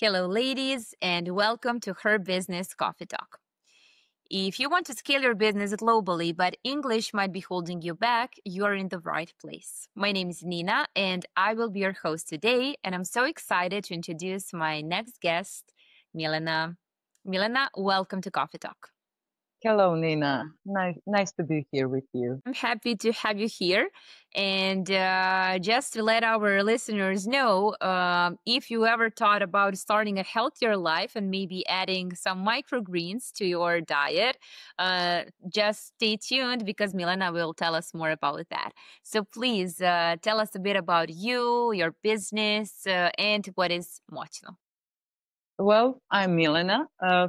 Hello, ladies, and welcome to Her Business Coffee Talk. If you want to scale your business globally, but English might be holding you back, you're in the right place. My name is Nina, and I will be your host today, and I'm so excited to introduce my next guest, Milena. Milena, welcome to Coffee Talk. Hello, Nina. Nice to be here with you. I'm happy to have you here. And just to let our listeners know, if you ever thought about starting a healthier life and maybe adding some microgreens to your diet, just stay tuned because Milena will tell us more about that. So please tell us a bit about you, your business, and what is Moćno. Well, I'm Milena,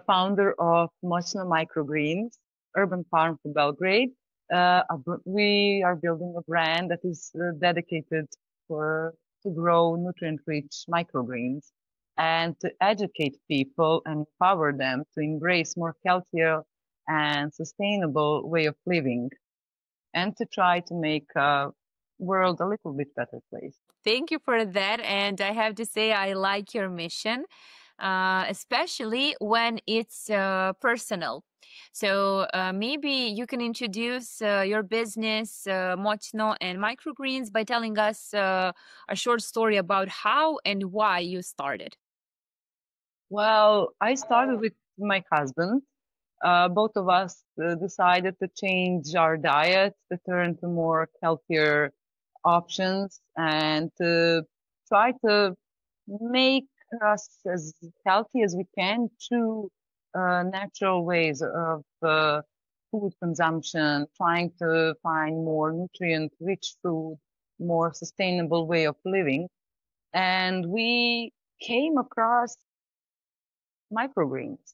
founder of Moćno Microgreens, urban farm for Belgrade. We are building a brand that is dedicated to grow nutrient-rich microgreens and to educate people and empower them to embrace more healthier and sustainable way of living, and to try to make world a little bit better place. Thank you for that. And I have to say, I like your mission, especially when it's personal. So maybe you can introduce your business, Moćno and Microgreens, by telling us a short story about how and why you started. Well, I started with my husband. Both of us decided to change our diet, to turn to more healthier options, and to try to make us as healthy as we can through natural ways of food consumption, trying to find more nutrient-rich food, more sustainable way of living. And we came across microgreens.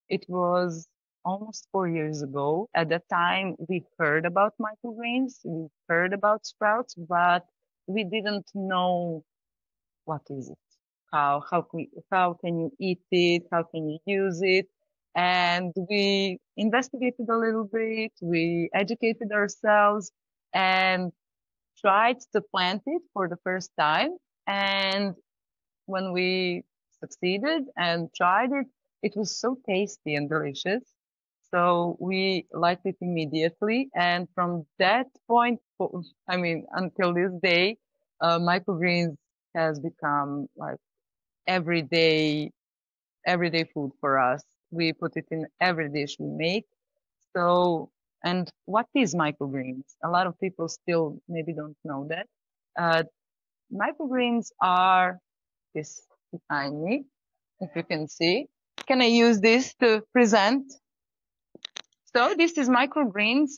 It was almost 4 years ago. At that time, we heard about microgreens, we heard about sprouts, but we didn't know what is it, how can you eat it, how can you use it, and we investigated a little bit, we educated ourselves, and tried to plant it for the first time. And when we succeeded and tried it, it was so tasty and delicious. So we liked it immediately. And from that point, until this day, microgreens has become like everyday, everyday food for us. We put it in every dish we make. So, and what is microgreens? A lot of people still maybe don't know that. Uh, Microgreens are this behind me, if you can see. Can I use this to present? So this is microgreens,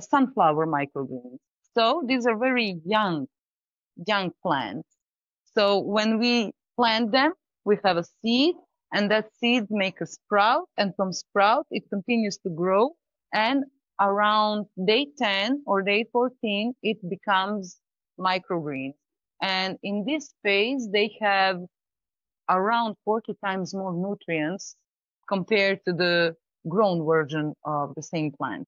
sunflower microgreens. So these are very young plants. So when we plant them, we have a seed, and that seed make a sprout, and from sprout it continues to grow, and around day 10 or day 14 it becomes microgreens. And in this phase they have around 40 times more nutrients compared to the grown version of the same plant.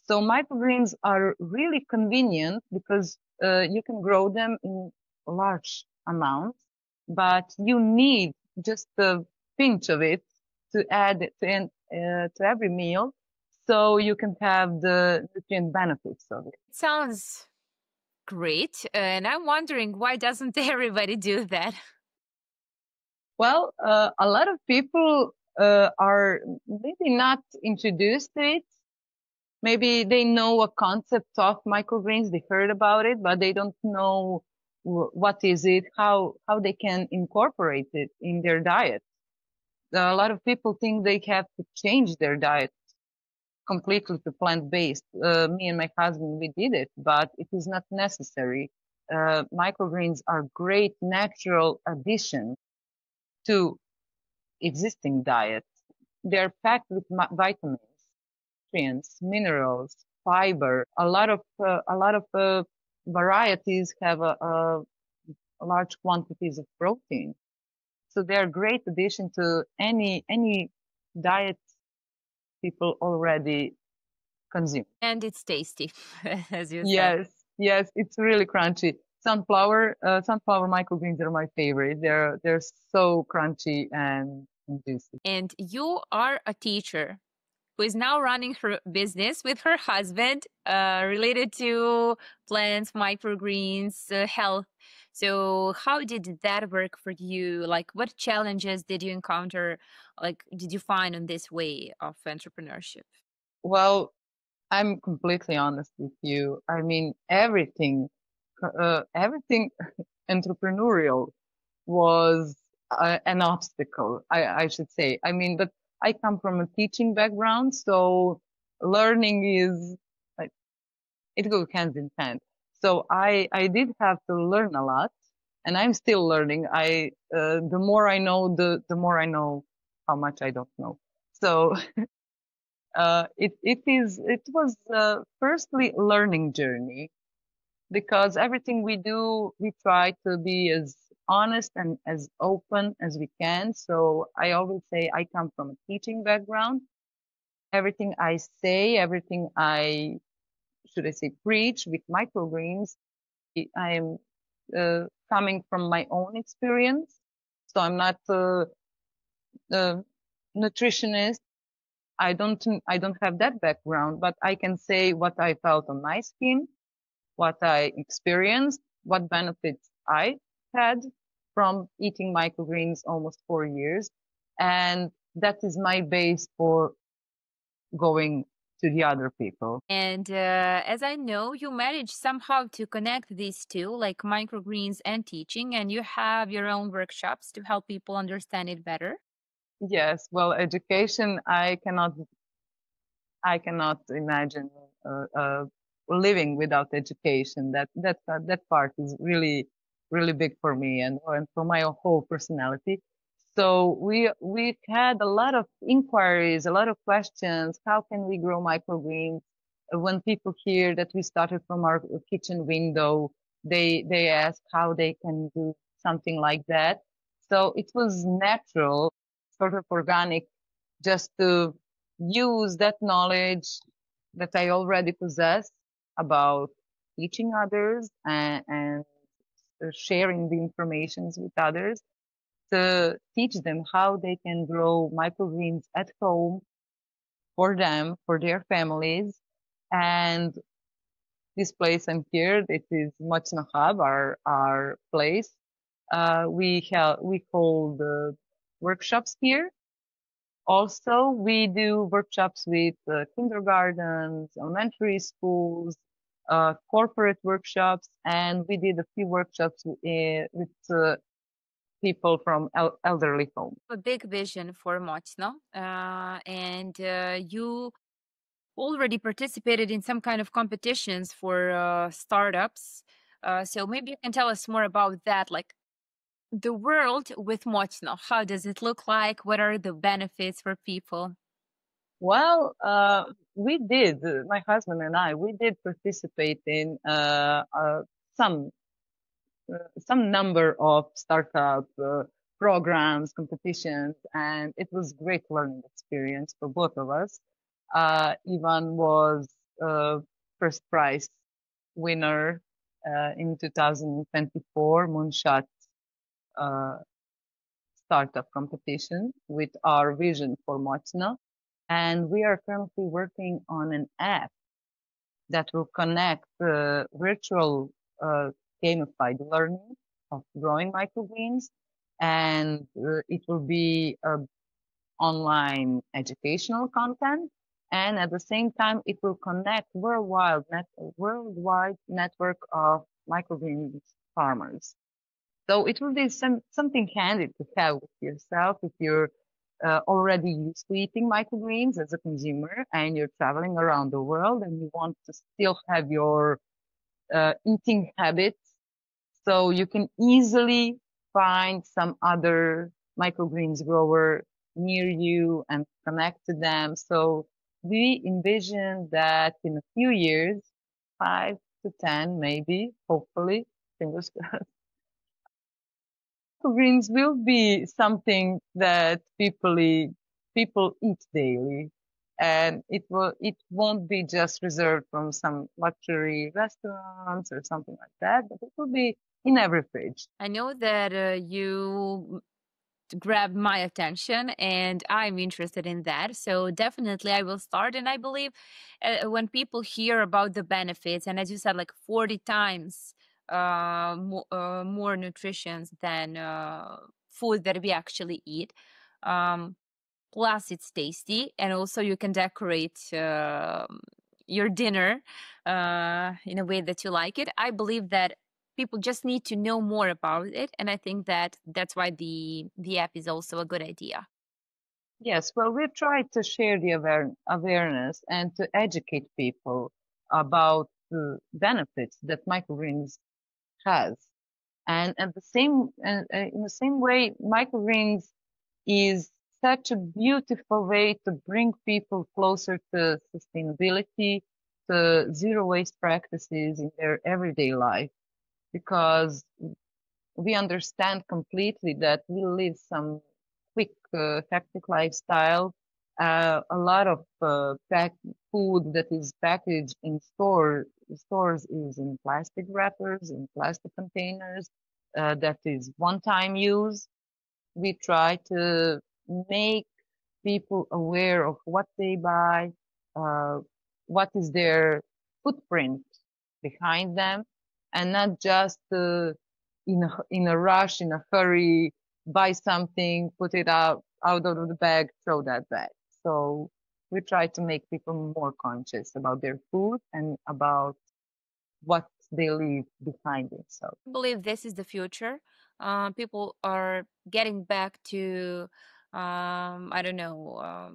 So microgreens are really convenient because you can grow them in large amounts, but you need just a pinch of it to add it to every meal, so you can have the nutrient benefits of it. Sounds great. And I'm wondering, why doesn't everybody do that? Well, a lot of people are maybe not introduced to it. Maybe they know a concept of microgreens, they heard about it, but they don't know what is it, how they can incorporate it in their diet. A lot of people think they have to change their diet completely to plant-based. Me and my husband, we did it, but it is not necessary. Microgreens are great natural addition to existing diet. They're packed with vitamins, nutrients, minerals, fiber. A lot of varieties have a large quantities of protein. So they're a great addition to any diet people already consume. And it's tasty, as you said. Yes, yes, it's really crunchy. sunflower microgreens are my favorite. They're so crunchy and juicy. And you are a teacher who is now running her business with her husband related to plants, microgreens, health. So, how did that work for you? Like, what challenges did you encounter? Like, did you find on this way of entrepreneurship? Well, I'm completely honest with you. I mean, everything entrepreneurial was an obstacle, I should say. I mean, but I come from a teaching background, so learning is like it goes hand in hand. So I did have to learn a lot, and I'm still learning. The more I know, the more I know how much I don't know. So it was firstly learning journey because everything we do, we try to be as honest and as open as we can. So I always say I come from a teaching background. Everything I say, everything should I say, preach with microgreens, I am coming from my own experience. So I'm not a nutritionist. I don't have that background, but I can say what I felt on my skin, what I experienced, what benefits I had from eating microgreens almost 4 years. And that is my base for going to the other people. And as I know, you managed somehow to connect these two, like microgreens and teaching, and you have your own workshops to help people understand it better. Yes, well, education, I cannot imagine living without education. That part is really really big for me and for my whole personality. So we had a lot of inquiries, a lot of questions. How can we grow microgreens? When people hear that we started from our kitchen window, they ask how they can do something like that. So it was natural, sort of organic, just to use that knowledge that I already possess about teaching others and sharing the informations with others to teach them how they can grow microgreens at home for them, for their families. And this place I'm here, it is Mochno Hub, our place. We hold workshops here. Also, we do workshops with kindergartens, elementary schools, corporate workshops, and we did a few workshops with people from elderly homes. A big vision for Mochno, and you already participated in some kind of competitions for startups. So maybe you can tell us more about that, like the world with Mochno. How does it look like? What are the benefits for people? Well, my husband and I, we did participate in some some number of startup programs, competitions, and it was great learning experience for both of us. Ivan was first prize winner in 2024 Moonshot uh, startup competition with our vision for Mochna. And we are currently working on an app that will connect virtual gamified learning of growing microgreens, and it will be online educational content, and at the same time, it will connect worldwide network of microgreens farmers. So it will be something handy to have with yourself if you're already used to eating microgreens as a consumer and you're traveling around the world and you want to still have your eating habits. So you can easily find some other microgreens grower near you and connect to them. So we envision that in a few years, 5 to 10, maybe, hopefully, fingers crossed, greens will be something that people eat daily. And it won't be just reserved from some luxury restaurants or something like that, but it will be in every fridge. I know that you grabbed my attention and I'm interested in that. So definitely I will start. And I believe when people hear about the benefits, and as you said, like 40 times more nutrition than food that we actually eat. Um, Plus, it's tasty, and also you can decorate your dinner in a way that you like it. I believe that people just need to know more about it, and I think that that's why the app is also a good idea. Yes, well, we try to share the awareness and to educate people about the benefits that microgreens has. And at the same, in the same way, microgreens is such a beautiful way to bring people closer to sustainability, to zero waste practices in their everyday life, because we understand completely that we live some quick, hectic lifestyle. A lot of food that is packaged in stores is in plastic wrappers, in plastic containers, that is one-time use. We try to make people aware of what they buy, uh, what is their footprint behind them, and not just in a rush, in a hurry, buy something, put it out of the bag, throw that back. So we try to make people more conscious about their food and about what they leave behind themselves. I believe this is the future. People are getting back to, I don't know,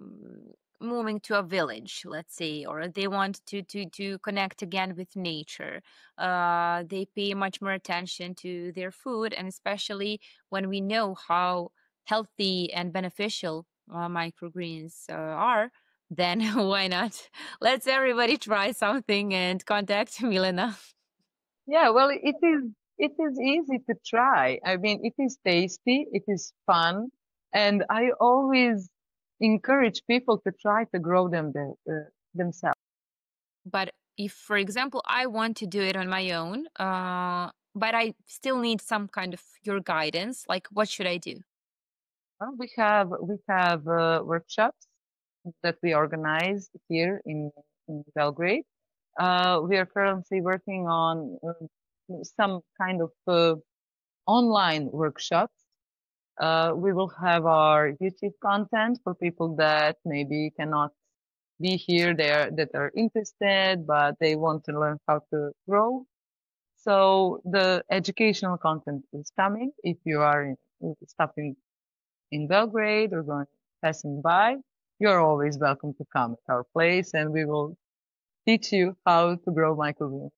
moving to a village, let's say, or they want to connect again with nature. They pay much more attention to their food, and especially when we know how healthy and beneficial microgreens are. Then why not? Let's everybody try something and contact Milena. Yeah, well, it is easy to try. I mean, it is tasty, it is fun, and I always encourage people to try to grow themselves. But if, for example, I want to do it on my own, but I still need some kind of your guidance, like what should I do? We have workshops that we organize here in Belgrade. We are currently working on some kind of online workshops. We will have our YouTube content for people that maybe cannot be here there that are interested, but they want to learn how to grow. So the educational content is coming. If you are stopping in Belgrade or going passing by, you're always welcome to come at our place, and we will teach you how to grow microgreens.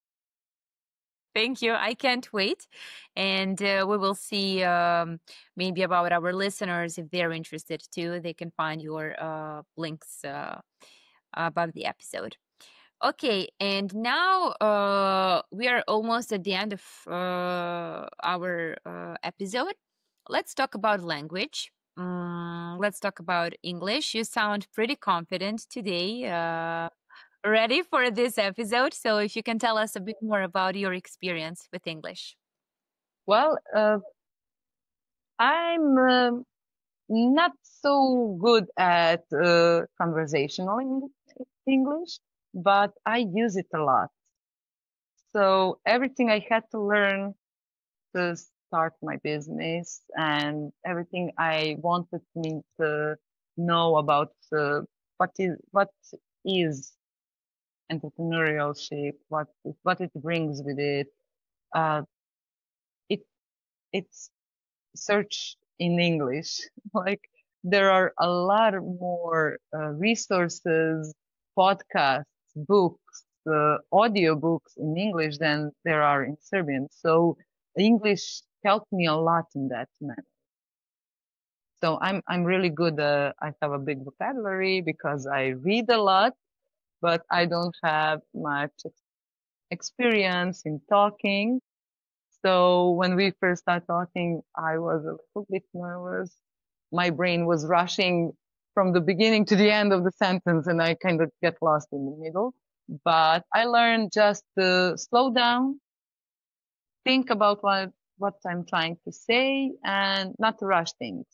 Thank you. I can't wait. And we will see maybe about our listeners if they're interested too. They can find your links above the episode. Okay, and now we are almost at the end of our episode. Let's talk about language. Let's talk about English. You sound pretty confident today. Ready for this episode? So, if you can tell us a bit more about your experience with English. Well, I'm not so good at conversational English, but I use it a lot. So everything I had to learn to start my business and everything I wanted me to know about what is entrepreneurship, what it brings with it. Uh, it it's search in English. Like there are a lot more resources, podcasts, books, audio books in English than there are in Serbian. So English helped me a lot in that manner. So I'm really good. I have a big vocabulary because I read a lot, but I don't have much experience in talking. So when we first started talking, I was a little bit nervous. My brain was rushing from the beginning to the end of the sentence and I kind of get lost in the middle. But I learned just to slow down, think about what I'm trying to say and not to rush things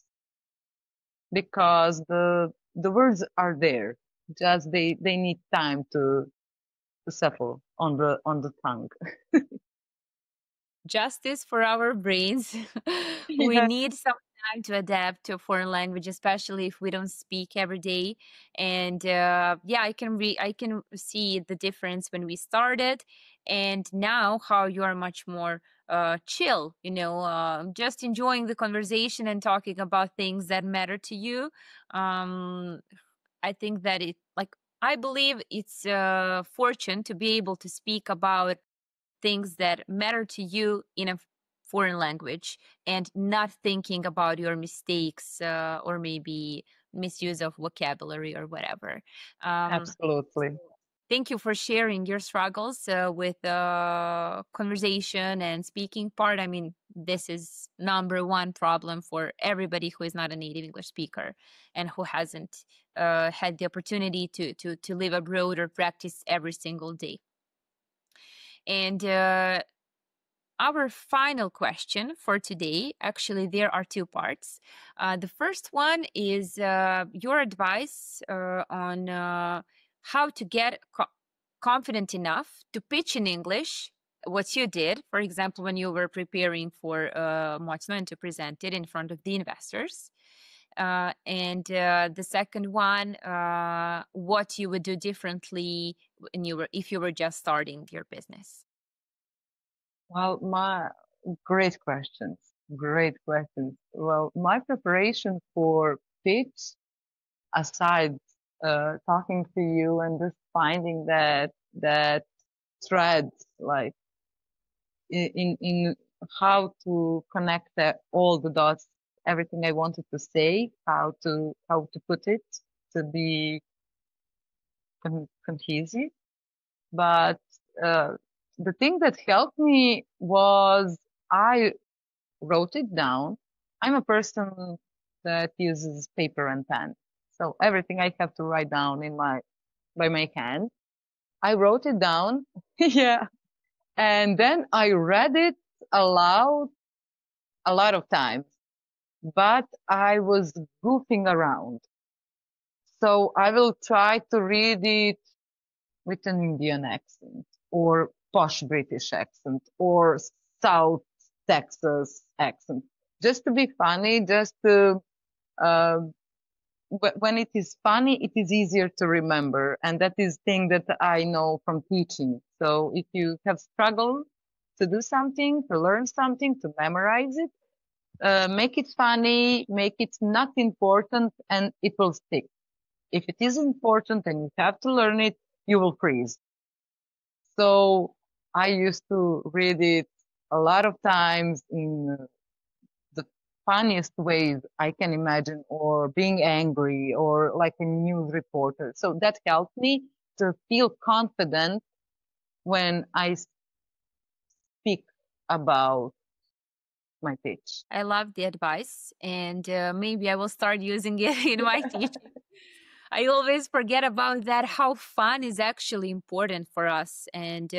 because the words are there. Just they need time to settle on the tongue. Justice for our brains. We Yeah, need some time to adapt to a foreign language, especially if we don't speak every day. And yeah, I can see the difference when we started, and now how you are much more chill. Just enjoying the conversation and talking about things that matter to you. Um, I think that I believe it's a fortune to be able to speak about things that matter to you in a foreign language and not thinking about your mistakes or maybe misuse of vocabulary or whatever. Um, absolutely. Thank you for sharing your struggles with the conversation and speaking part. I mean, this is number one problem for everybody who is not a native English speaker and who hasn't had the opportunity to live abroad or practice every single day. And our final question for today, actually, there are two parts. The first one is your advice on how to get confident enough to pitch in English what you did, for example, when you were preparing for Mocno and to present it in front of the investors. And the second one, what you would do differently if you were just starting your business. Well, my great questions. Great questions. Well, my preparation for pitch, aside talking to you and just finding that thread, like in how to connect all the dots, everything I wanted to say, how to put it to be cohesive. But uh, the thing that helped me was I wrote it down. I'm a person that uses paper and pen. So everything I have to write down by my hand. I wrote it down. Yeah. And then I read it aloud a lot of times, but I was goofing around. So I will try to read it with an Indian accent or posh British accent or South Texas accent, just to be funny, just to, uh, when it is funny, it is easier to remember. And that is thing that I know from teaching. So if you have struggled to do something, to learn something, to memorize it, make it funny, make it not important, and it will stick. If it is important and you have to learn it, you will freeze. So I used to read it a lot of times in the funniest ways I can imagine, or being angry, or like a news reporter. So that helped me to feel confident when I speak about my pitch. I love the advice, and maybe I will start using it in my teaching. I always forget about that, how fun is actually important for us. And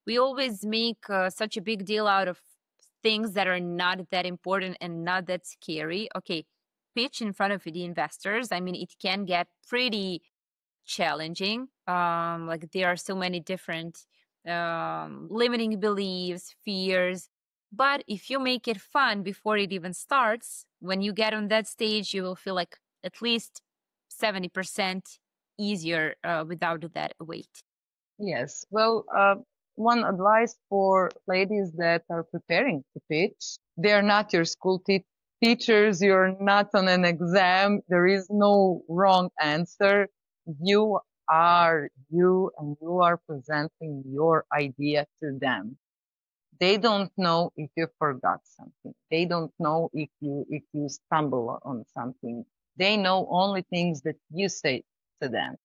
we always make such a big deal out of things that are not that important and not that scary. Okay, pitch in front of the investors. I mean, it can get pretty challenging. Like there are so many different limiting beliefs, fears. But if you make it fun before it even starts, when you get on that stage, you will feel like at least 70% easier without that weight. Yes. Well, one advice for ladies that are preparing to pitch, they are not your school teachers. You're not on an exam. There is no wrong answer. You are you and you are presenting your idea to them. They don't know if you forgot something. They don't know if you stumble on something. They know only things that you say to them.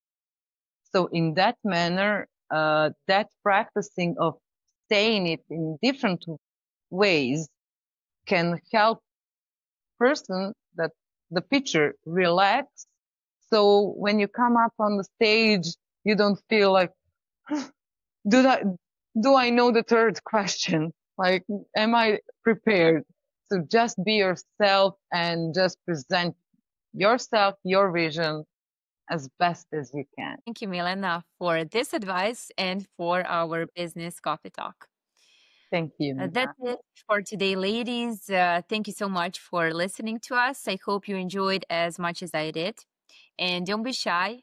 So in that manner, that practicing of saying it in different ways can help person that the pitcher relax So when you come up on the stage, you don't feel like, do I, do I know the third question? Like, am I prepared? So just be yourself and just present yourself, your vision as best as you can. Thank you, Milena, for this advice and for our business coffee talk. Thank you, That's Nina. it for today, ladies. Thank you so much for listening to us. I hope you enjoyed as much as I did. And don't be shy.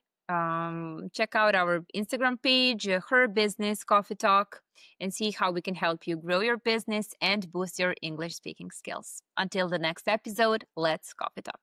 Check out our Instagram page, Her Business Coffee Talk, and see how we can help you grow your business and boost your English speaking skills. Until the next episode, let's coffee talk.